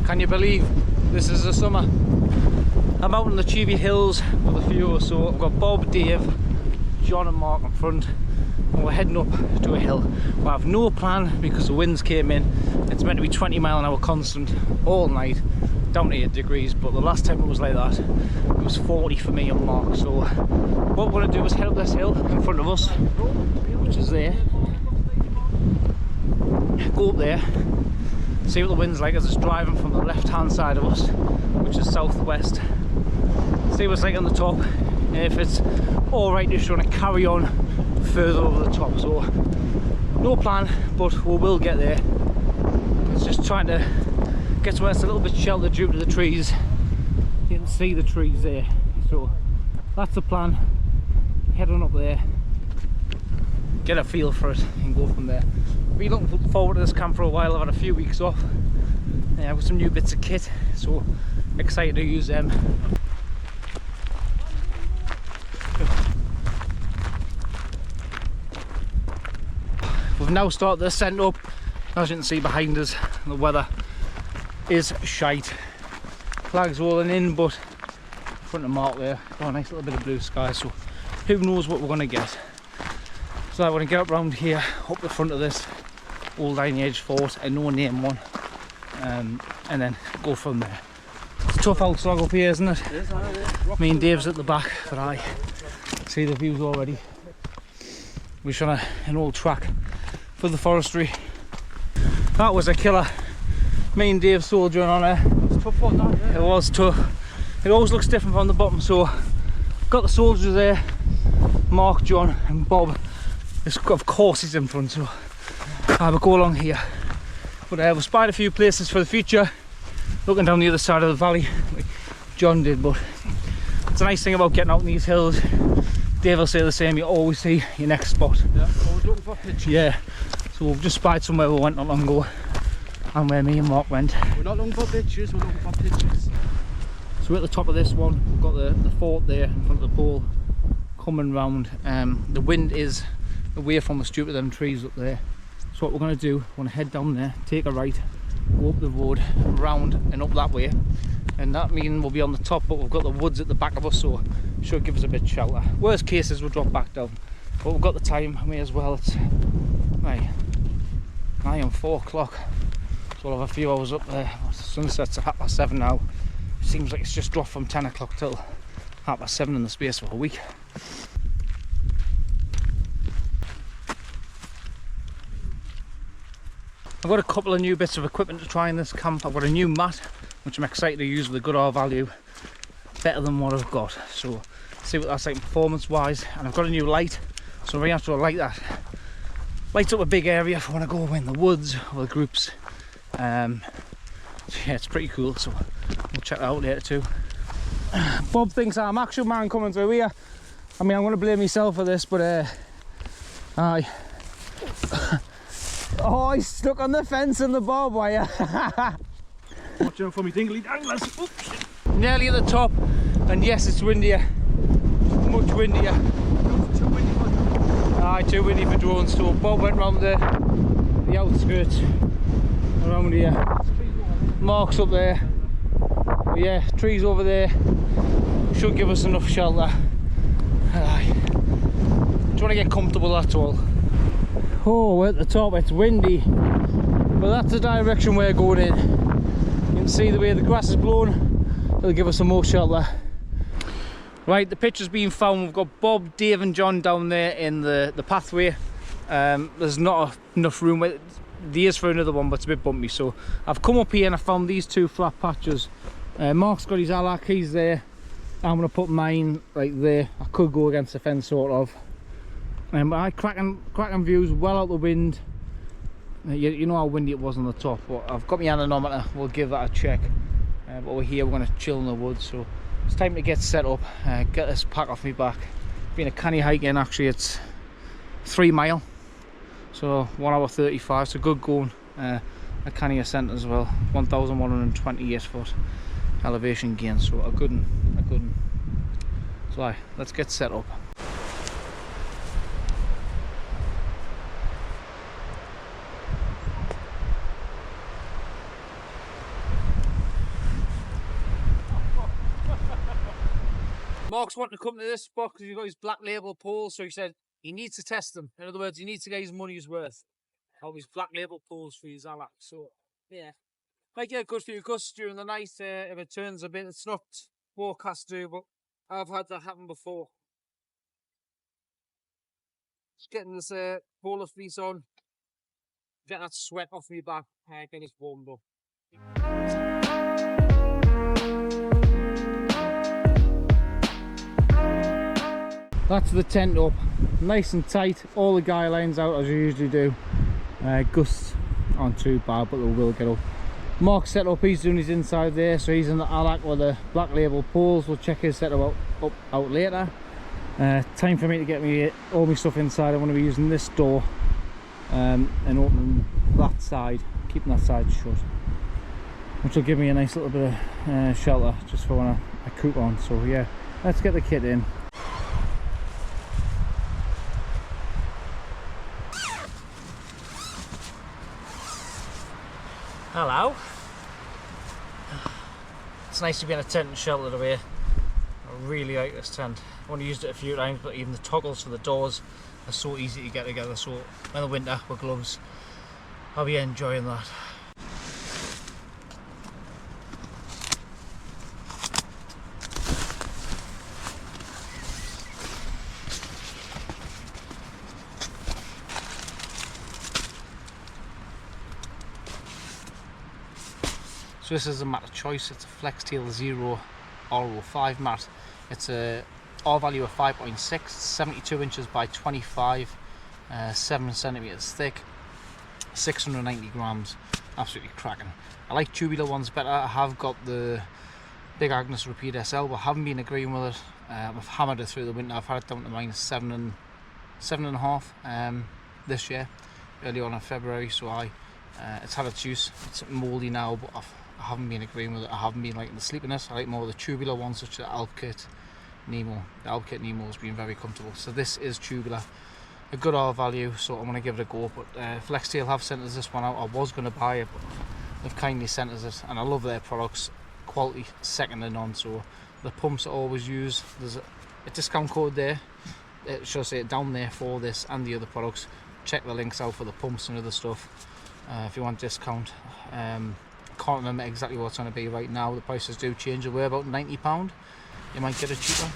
Can you believe this is the summer? I'm out in the Cheevy Hills with a few or so. I've got Bob, Dave, John and Mark in front, and we're heading up to a hill. We have no plan because the winds came in. It's meant to be 20-mile-an-hour constant all night, down to 8 degrees, but the last time it was like that, it was 40 for me and Mark. So what we're going to do is head up this hill in front of us, which is there. Go up there, see what the wind's like as it's driving from the left hand side of us, which is southwest. See what it's like on the top, and if it's alright just want to carry on further over the top. So no plan, but we will get there. It's just trying to get somewhere that's a little bit sheltered due to the trees. You can see the trees there, so that's the plan. Head on up there, get a feel for it and go from there. Been looking forward to this camp for a while. I've had a few weeks off. I've got some new bits of kit, so excited to use them. We've now started the ascent up. As you can see behind us, the weather is shite. Flags rolling in, but in front of Mark there, got a nice little bit of blue sky, so who knows what we're going to get. So I want to get up around here, up the front of this old iron edge fort, a no-name one, and then go from there. It's a tough old slog up here, isn't it? Me and Dave's at the back, but I see the views already. We're on an old track for the forestry. That was a killer. Me and Dave soldiering on there. It was tough on that, yeah. It was tough. It always looks different from the bottom, so got the soldiers there, Mark, John and Bob. Of course he's in front, so I will go along here. But we've spied a few places for the future, looking down the other side of the valley like John did. But it's a nice thing about getting out in these hills. Dave will say the same, you always see your next spot. Yeah, always looking for pictures. Yeah, so we've just spied somewhere we went not long ago, and where me and Mark went. We're not looking for pictures, we're looking for pictures. So we're at the top of this one. We've got the fort there in front of the pole coming round. The wind is away from the stupid them trees up there. So what we're going to do, we're going to head down there, take a right, go up the road, round and up that way, and that means we'll be on the top, but we've got the woods at the back of us, so it should give us a bit of shelter. Worst case is we'll drop back down, but we've got the time, may as well. It's right, 4 o'clock, so we'll have a few hours up there. Sunset's at 7:30 now. Seems like it's just dropped from 10 o'clock till 7:30 in the space of a week. I've got a couple of new bits of equipment to try in this camp. I've got a new mat, which I'm excited to use with a good R value, better than what I've got. So see what that's like performance wise. And I've got a new light, so we have to light that. Lights up a big area if I want to go in the woods or the groups. Yeah, it's pretty cool, so we'll check that out later too. Bob thinks I'm action man coming through here. I mean, I'm going to blame myself for this, but aye. Oh, he's stuck on the fence and the barbed wire. Watch out for me dingly danglers. Oops. Nearly at the top, and yes, it's windier. Much windier. Too windy for drones. Aye, too windy for drones. So Bob went round the outskirts around here. Mark's up there. But yeah, trees over there should give us enough shelter. Aye. Trying to get comfortable, that's all. Oh, we're at the top, it's windy, but that's the direction we're going in. You can see the way the grass is blown, it'll give us some more shelter. Right, the pitch has been found. We've got Bob, Dave and John down there in the pathway. There's not enough room, there is for another one, but it's a bit bumpy, so I've come up here and I found these two flat patches. Mark's got his Alak, he's there. I'm going to put mine right there. I could go against the fence sort of. But cracking views, well out the wind. You know how windy it was on the top, but I've got my anemometer, we'll give that a check. But we're here, we're going to chill in the woods, so it's time to get set up, get this pack off my back. Been a canny hiking, actually it's 3 mile, so 1 hour 35, so good going. A canny ascent as well, 1,128 foot elevation gain, so a good one. So let's get set up. Mark's wanting to come to this spot because he's got his black label poles, so he said he needs to test them. In other words, he needs to get his money's worth of his black label poles for his Alac. So, yeah. Might get a good few gusts during the night if it turns a bit. It's not forecast to do, but I've had that happen before. Just getting this bowler fleece on, get that sweat off me back, getting it warmed up. That's the tent up, nice and tight, all the guy lines out as you usually do. Gusts aren't too bad, but they will get up. Mark's set up, he's doing his inside there, so he's in the Alac with the black label poles. We'll check his setup out later. Time for me to get all my stuff inside. I'm going to be using this door and opening that side, keeping that side shut, which will give me a nice little bit of shelter just for when I cook on. So yeah, let's get the kit in. Hello. It's nice to be in a tent and sheltered away. I really like this tent. I've only used it a few times, but even the toggles for the doors are so easy to get together. So in the winter with gloves, I'll be enjoying that. So this is a mat of choice. It's a Flextail 0 R05 mat. It's a R value of 5.6, 72 inches by 25, 7 centimeters thick, 690 grams. Absolutely cracking. I like tubular ones better. I have got the Big Agnes Repeat SL, but I haven't been agreeing with it. I've hammered it through the winter. I've had it down to -7.5 this year, early on in February. So it's had its use. It's mouldy now, but I haven't been agreeing with it. I haven't been liking the sleepiness. I like more of the tubular ones, such as the Alpkit Nemo. The Alpkit Nemo has been very comfortable. So this is tubular, a good R value, so I'm going to give it a go. But Flextail have sent us this one out. I was going to buy it, but they've kindly sent us it, and I love their products. Quality second to none. So the pumps I always use, there's a discount code there. It should say down there for this and the other products. Check the links out for the pumps and other stuff if you want discount. Can't remember exactly what it's going to be right now. The prices do change. We're about £90. You might get it cheaper.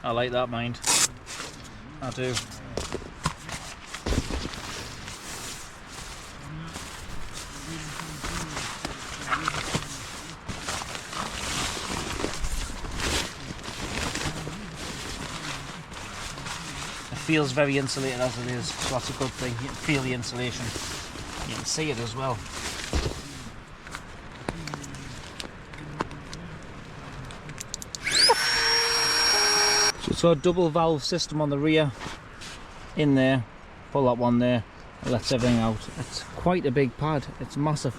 I like that, mind. I do. It feels very insulated as it is, so that's a good thing. You can feel the insulation. You can see it as well. So it's got a double valve system on the rear, in there, pull that one there, it lets everything out. It's quite a big pad, it's massive.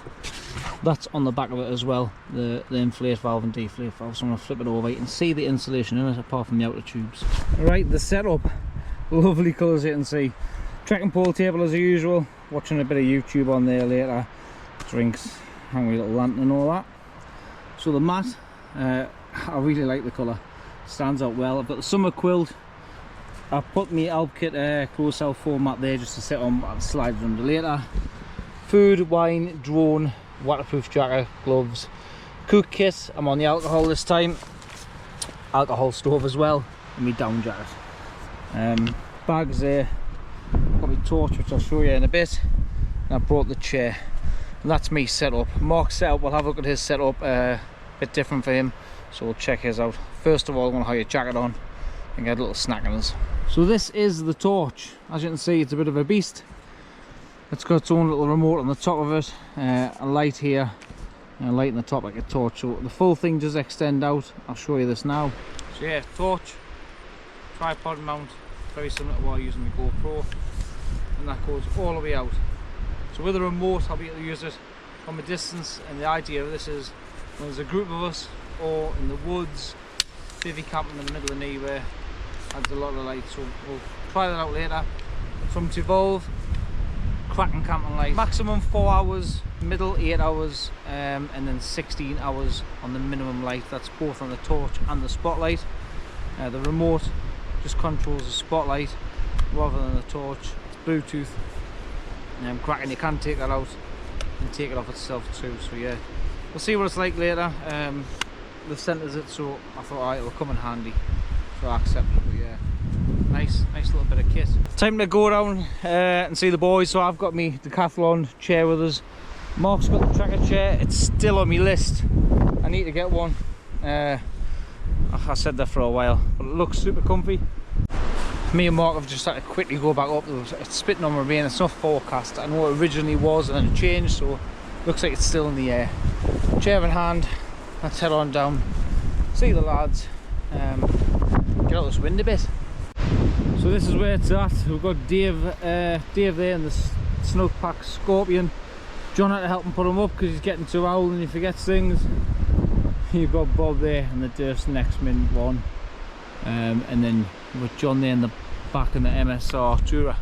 That's on the back of it as well, the inflate valve and deflate valve. So I'm going to flip it over, you can see the insulation in it apart from the outer tubes. Right, the setup, lovely colours you can see. Trekking pole table as usual, watching a bit of YouTube on there later, drinks, hang with a little lantern and all that. So the mat, I really like the colour. Stands out well. I've got the summer quilt. I put my Alpkit closed cell format there just to sit on. I'll slide it under later. Food, wine, drone, waterproof jacket, gloves, cook kit. I'm on the alcohol this time. Alcohol stove as well, and my down jacket. Bags there. Got my torch, which I'll show you in a bit. And I brought the chair. And that's me set up. Mark's set up. We'll have a look at his setup. A bit different for him. So we'll check his out. First of all, I'm going to have your jacket on and get a little snack in us. So this is the torch. As you can see, it's a bit of a beast. It's got its own little remote on the top of it, a light here, and a light on the top like a torch. So the full thing does extend out. I'll show you this now. So yeah, torch, tripod mount, very similar to what I use on the GoPro, and that goes all the way out. So with a remote, I'll be able to use it from a distance, and the idea of this is when there's a group of us or in the woods, bivvy camping in the middle of nowhere, adds a lot of light. So we'll try that out later. From TEVOLE, cracking camping light. Maximum 4 hours, middle 8 hours, and then 16 hours on the minimum light. That's both on the torch and the spotlight. The remote just controls the spotlight rather than the torch. It's Bluetooth. Cracking, you can take that out and take it off itself too. So yeah, we'll see what it's like later. The centres it, so I thought alright, it'll come in handy. So I accept it. But yeah, nice little bit of kit. Time to go around and see the boys. So I've got me decathlon chair with us. Mark's got the tracker chair. It's still on my list. I need to get one. I said that for a while, but it looks super comfy. Me and Mark have just had to quickly go back up. It's spitting on my rain. It's not forecast. I know it originally was and then it changed, so it looks like it's still in the air. Chair in hand. Let's head on down, see the lads, get out this wind a bit. So this is where it's at. We've got Dave there in the Snook Pack Scorpion. John had to help him put him up because he's getting too old and he forgets things. You've got Bob there in the Durst Next Min one, and then you've got John there in the back in the MSR Jura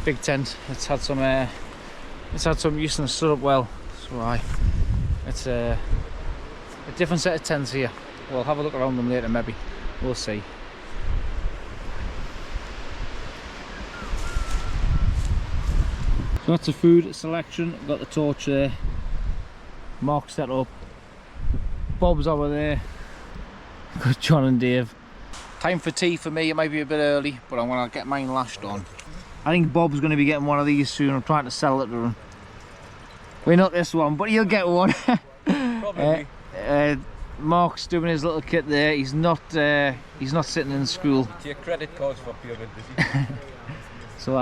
big tent. It's had some use and stood up well. So it's a different set of tents here. We'll have a look around them later, maybe. We'll see. So that's the food selection. Got the torch there. Mark set up. Bob's over there. Got John and Dave. Time for tea for me. It might be a bit early, but I'm gonna get mine lashed on. I think Bob's gonna be getting one of these soon. I'm trying to sell it to him. We're not this one, but he'll get one. Probably. Mark's doing his little kit there. He's not sitting in school. Your credit cards for payment, is he? So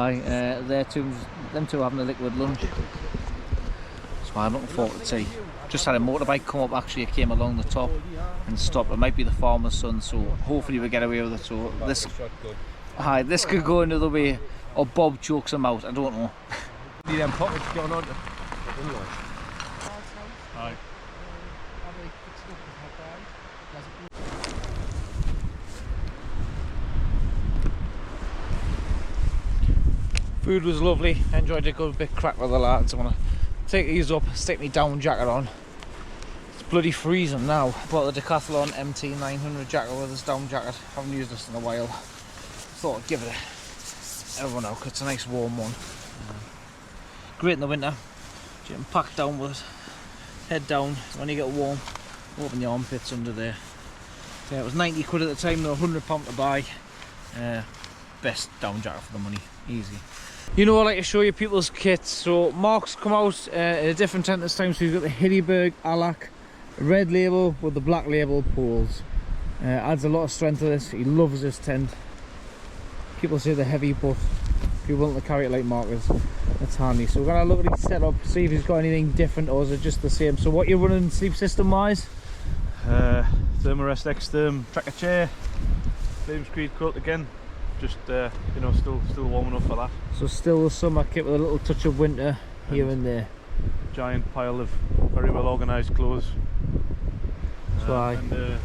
them two having a liquid lunch. So I'm looking forward to tea. Just had a motorbike come up. Actually, it came along the top and stopped. It might be the farmer's son, so hopefully we get away with it. So this could go another way, or Bob chokes him out. I don't know. Need them pockets going on. Aye. Food was lovely. Enjoyed a good bit crack with the lads. I'm gonna take these up, stick my down jacket on. It's bloody freezing now. Bought the Decathlon MT 900 jacket with this down jacket. Haven't used this in a while. Thought I'd give it a run out. It's a nice warm one. Great in the winter. Getting packed down with it. Head down. When you get warm, open your armpits under there. So yeah, it was 90 quid at the time. They're £100 to buy. Best down jacket for the money. Easy. You know, I like to show you people's kits. So Mark's come out in a different tent this time. So he's got the Hilleberg Alac red label with the black label poles. Adds a lot of strength to this. He loves this tent. People say they're heavy, but if you want to carry it like Mark is, that's handy. So we're gonna look at his setup, see if he's got anything different or is it just the same. So what you're running sleep system wise? Thermarest X-Therm tracker chair, Flames Creed coat again. Just you know, still warm enough for that. So still the summer kit with a little touch of winter here and there. Giant pile of very well organised clothes. And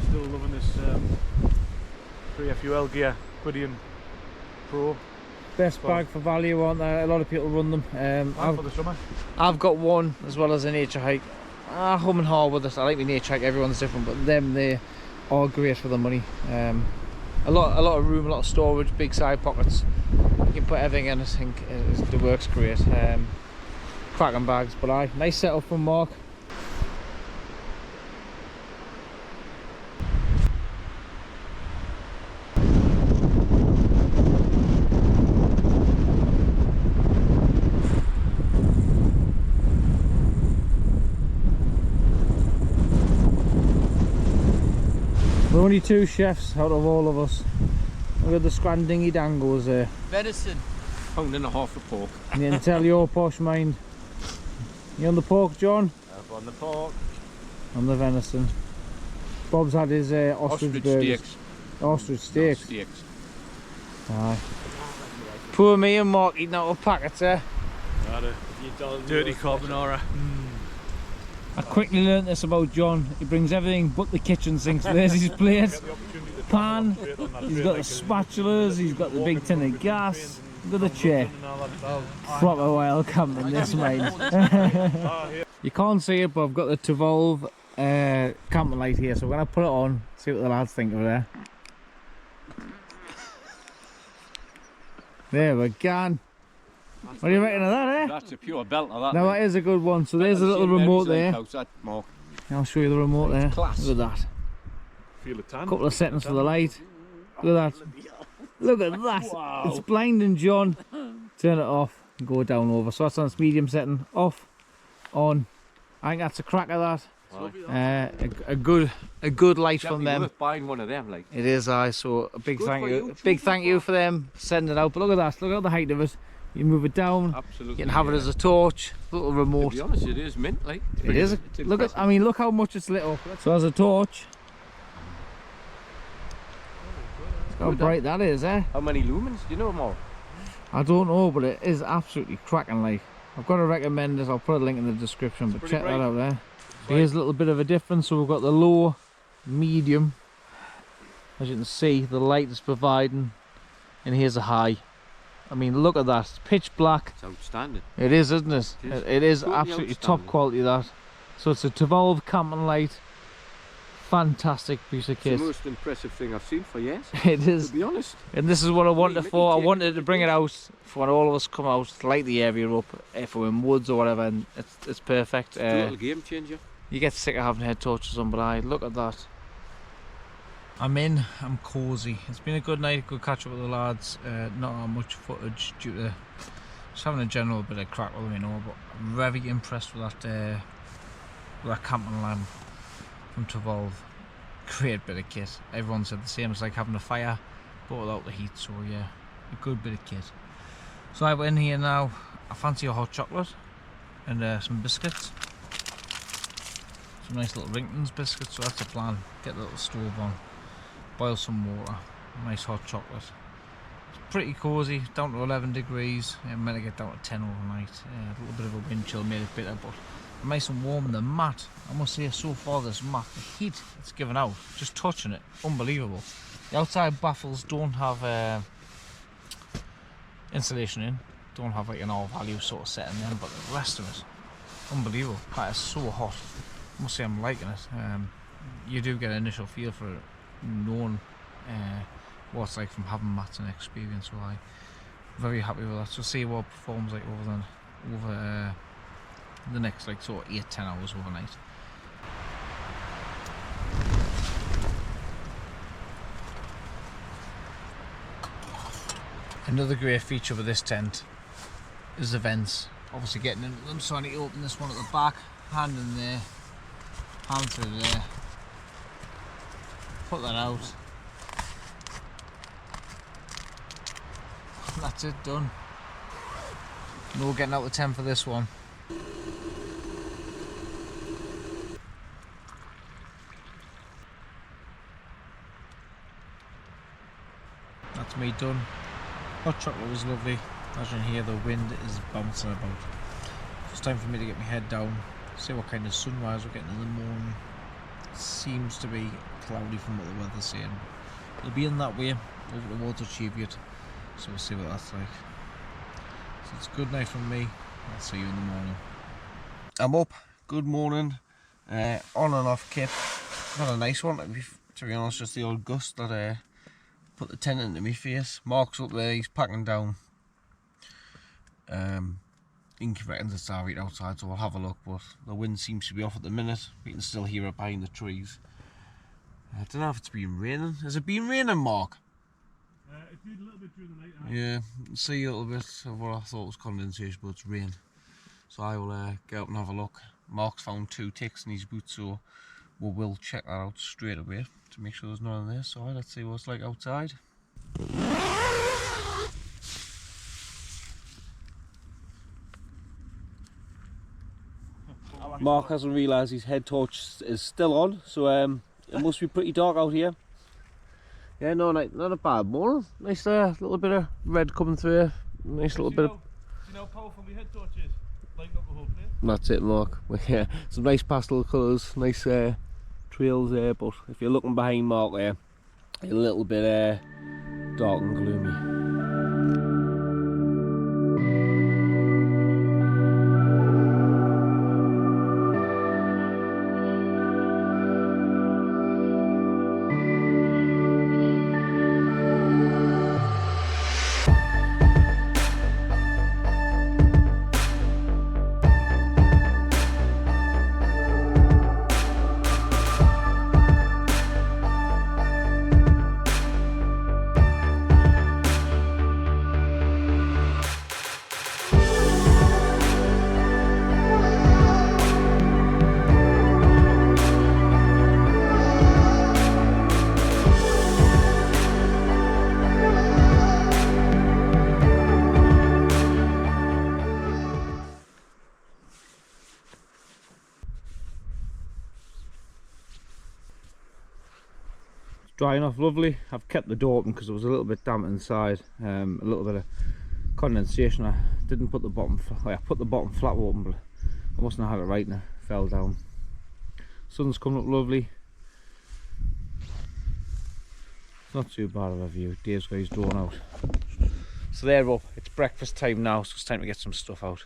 still loving this pre-FUL gear, Quiddian Pro. Best bag for value, aren't they? A lot of people run them. For the summer. I've got one as well as a nature hike. Home and haul with it. I like my nature hike. Everyone's different, but they are great for the money. A lot of room, a lot of storage, big side pockets. You can put everything in. I think it works great. Cracking bags, but nice setup from Mark. We're only two chefs out of all of us. We've got the scrandingy dangos there. Venison. £1.5 for pork. And you can tell your posh mind. You on the pork, John? I'm on the pork. On the venison. Bob's had his ostrich burgers. Steaks. Ostrich steaks. No, steaks. Aye. Poor me and Mark eating out of packets there. Dirty carbonara. I quickly learnt this about John. He brings everything but the kitchen sinks. There's his plate, pan, he's got the spatulas, he's got the big tin of gas. Look at the chair. Proper wild camping this mate. You can't see it, but I've got the TEVOLE camping light here, so we're going to put it on, see what the lads think of it. There we go. What do you reckon of that, eh? That's a pure belt of that. Now that is a good one. So there's a little remote there. I'll show you the remote there. Class. Look at that. Feel the tan. Couple of settings for the light. Look at that. Look at that. Wow. It's blinding, John. Turn it off and go down over. So that's on its medium setting. Off, on. I think that's a crack of that. A good light from them. Worth buying one of them, like. It is, so a big thank you. Big thank you for them sending it out. But look at that. Look at the height of it. You move it down. Absolutely. You can have it as a torch. Little remote. To be honest, it is mint, like. It is. Look at. I mean, look how much it's lit up. So as a torch. Look how bright that is, eh? How many lumens? Do you know more? I don't know, but it is absolutely cracking. Like, I've got to recommend it. I'll put a link in the description, but check that out there. Here's a little bit of a difference. So we've got the low, medium. As you can see, the light is providing, and here's a high. I mean, look at that. It's pitch black. It's outstanding. It is, isn't it? It is totally absolutely top quality, that. So it's a TEVOLE camping light. Fantastic piece of kit. It's the most impressive thing I've seen for years. It is. To be honest. And this is what I wanted for. I wanted to bring it out for when all of us come out, light the area up, if we're in woods or whatever, and it's perfect. It's a little game changer. You get sick of having head torches on, but look at that. I'm cosy. It's been a good night, good catch up with the lads. Not that much footage due to just having a general bit of crack with them, you know, but I'm very impressed with that camping lamp from TEVOLE. Great bit of kit. Everyone said the same. It's like having a fire but without the heat, so yeah, a good bit of kit. So I went in here now. I fancy a hot chocolate and some biscuits. Some nice little Ringtons biscuits, so that's the plan. Get the little stove on, boil some water, nice hot chocolate. It's pretty cosy, down to 11 degrees. I'm meant to get down to 10 overnight. A little bit of a wind chill made it bitter, but nice and warm. And the mat, I must say, so far this mat, the heat it's given out, just touching it, unbelievable. The outside baffles don't have insulation in, don't have like an all value sort of setting in, but the rest of it, unbelievable. That is so hot. I must say I'm liking it. You do get an initial feel for it, knowing what it's like from having mats and experience, so I'm very happy with that. So see what it performs like over the next like sort of 8-10 hours overnight. Another great feature with this tent is the vents. Obviously getting into them, so I need to open this one at the back, hand in there, hand through there, put that out. That's it, done. No getting out the tent for this one. That's me done. Hot chocolate was lovely. As you can hear, the wind is bouncing about. It's time for me to get my head down, see what kind of sunrise we're getting in the morning. It seems to be cloudy from what the weather's saying. It'll be in that way over towards Cheviot, so we'll see what that's like. So it's a good night from me. I'll see you in the morning. I'm up. Good morning. On and off kit. Not a nice one, to be honest, just the old gust that put the tent into my face. Mark's up there, he's packing down. Inky reckons it's alright outside, so we'll have a look, but the wind seems to be off at the minute. We can still hear it behind the trees. I don't know if it's been raining. Has it been raining, Mark? It did a little bit during the night. Yeah, see a little bit of what I thought was condensation, but it's rain. So I will get up and have a look. Mark's found 2 ticks in his boots, so we will check that out straight away to make sure there's none there. So let's see what it's like outside. Mark hasn't realised his head torch is still on, so it must be pretty dark out here. Yeah, no, not a bad morning. Nice little bit of red coming through. Nice little bit of... Do you know how powerful my head torch is? Lighting up the whole place. That's it, Mark. Yeah, some nice pastel colours, nice trails there, but if you're looking behind Mark there, a little bit dark and gloomy. drying off lovely. I've kept the door open because it was a little bit damp inside, a little bit of condensation. I didn't put the bottom, I put the bottom flap open, but I mustn't have had it right and it fell down. Sun's coming up lovely. It's not too bad of a view. Dave's got his drone out. So they're up. It's breakfast time now, so it's time to get some stuff out.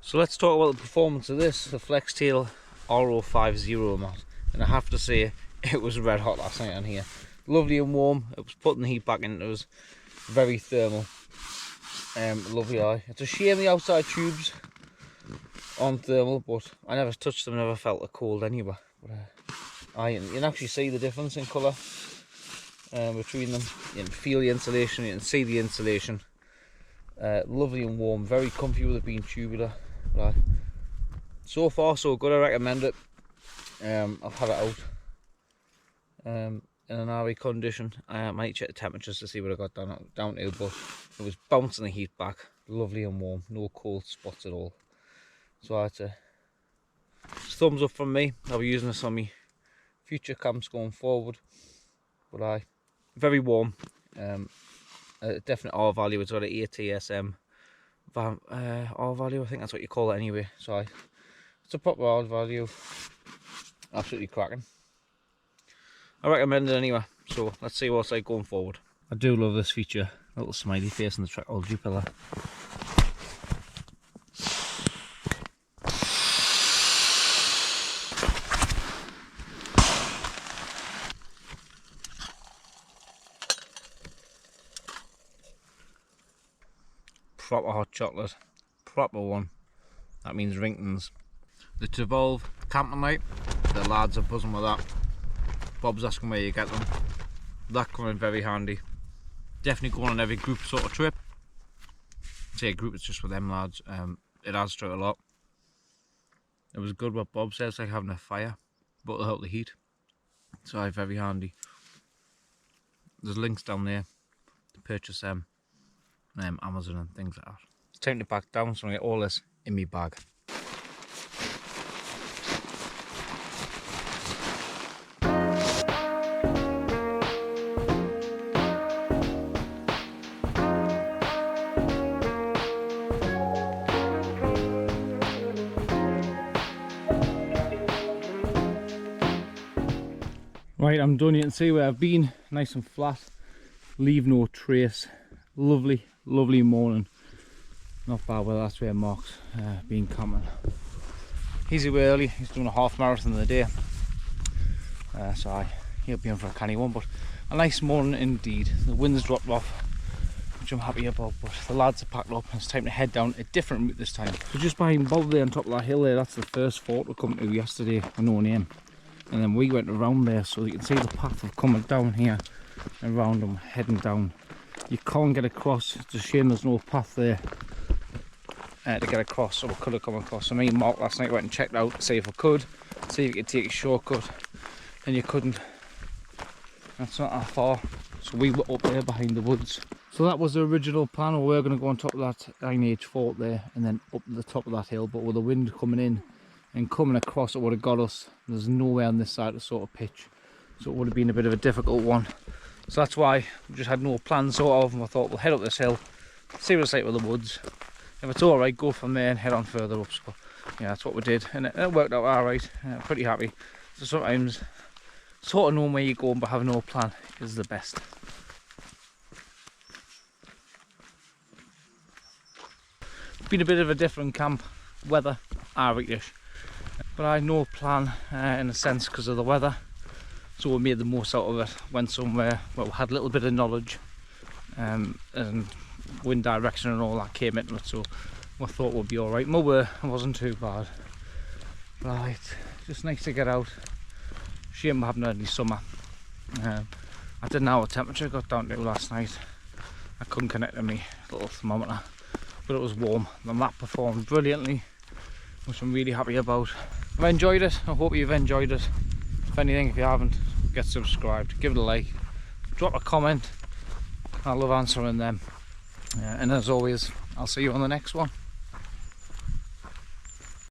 So let's talk about the performance of this, the Flextail RO50 mat. And I have to say, it was red hot last night on here. Lovely and warm. It was putting the heat back into us. Very thermal. Lovely eye. It's a shame the outside tubes on thermal, but I never touched them, never felt the cold anyway. But, you can actually see the difference in colour between them. You can feel the insulation, you can see the insulation. Lovely and warm, very comfy with it being tubular. Right. So far so good, I recommend it. I've had it out in an RE condition. I might check the temperatures to see what I got down to, but it was bouncing the heat back. Lovely and warm, no cold spots at all. So I'd say thumbs up from me. I'll be using this on my future camps going forward. But very warm. Definite R value. It's got an ATSM R value, I think that's what you call it anyway. So it's a proper R value. Absolutely cracking. I recommend it anyway. So let's see what's like going forward. I do love this feature. A little smiley face in the Trackology pillar. Proper hot chocolate, proper one. That means Ringtons. The TEVOLE camping light, the lads are buzzing with that. Bob's asking where you get them. That come in very handy. Definitely going on every group sort of trip. Say a group, it's just with them lads. It adds to it a lot. It was good what Bob says, like having a fire, but it'll help the heat. So very handy. There's links down there to purchase them. Amazon and things like that. It's time to back down, so I get all this in my bag. Right, I'm done. You can see where I've been, nice and flat, leave no trace. Lovely, lovely morning. Not bad weather, that's where Mark's been camping. He's away early, he's doing a half marathon of the day. So he'll be in for a canny one, but a nice morning indeed. The wind's dropped off, which I'm happy about, but the lads are packed up and it's time to head down a different route this time. So just behind Bob there on top of that hill there, that's the first fort we come to yesterday with no name. And then we went around there, so you can see the path of coming down here and round them, heading down. You can't get across, it's a shame there's no path there to get across, so we could have come across. So me and Mark last night went and checked out to see if we could, see if you could take a shortcut, and you couldn't. That's not that far, so we were up there behind the woods. So that was the original plan. We were going to go on top of that Iron Age fort there and then up to the top of that hill, but with the wind coming in and coming across, it would have got us. There's nowhere on this side to sort of pitch, so it would have been a bit of a difficult one. So that's why we just had no plan sort of, and we thought we'll head up this hill, see what it's like with the woods. If it's alright, go from there and head on further up. So yeah, that's what we did, and it worked out alright. Pretty happy. So sometimes sort of knowing where you're going but having no plan is the best. Been a bit of a different camp, weather, alright-ish. But I had no plan in a sense because of the weather. So we made the most out of it, went somewhere where we had a little bit of knowledge and wind direction and all that came into it, so we thought we'd be alright. It wasn't too bad. Right, just nice to get out. Shame we haven't had any summer. I didn't know what temperature got down to last night. I couldn't connect to my little thermometer, but it was warm and that performed brilliantly, which I'm really happy about. I've enjoyed it, I hope you've enjoyed it. If anything, if you haven't, get subscribed, give it a like, drop a comment, I love answering them. And as always, I'll see you on the next one.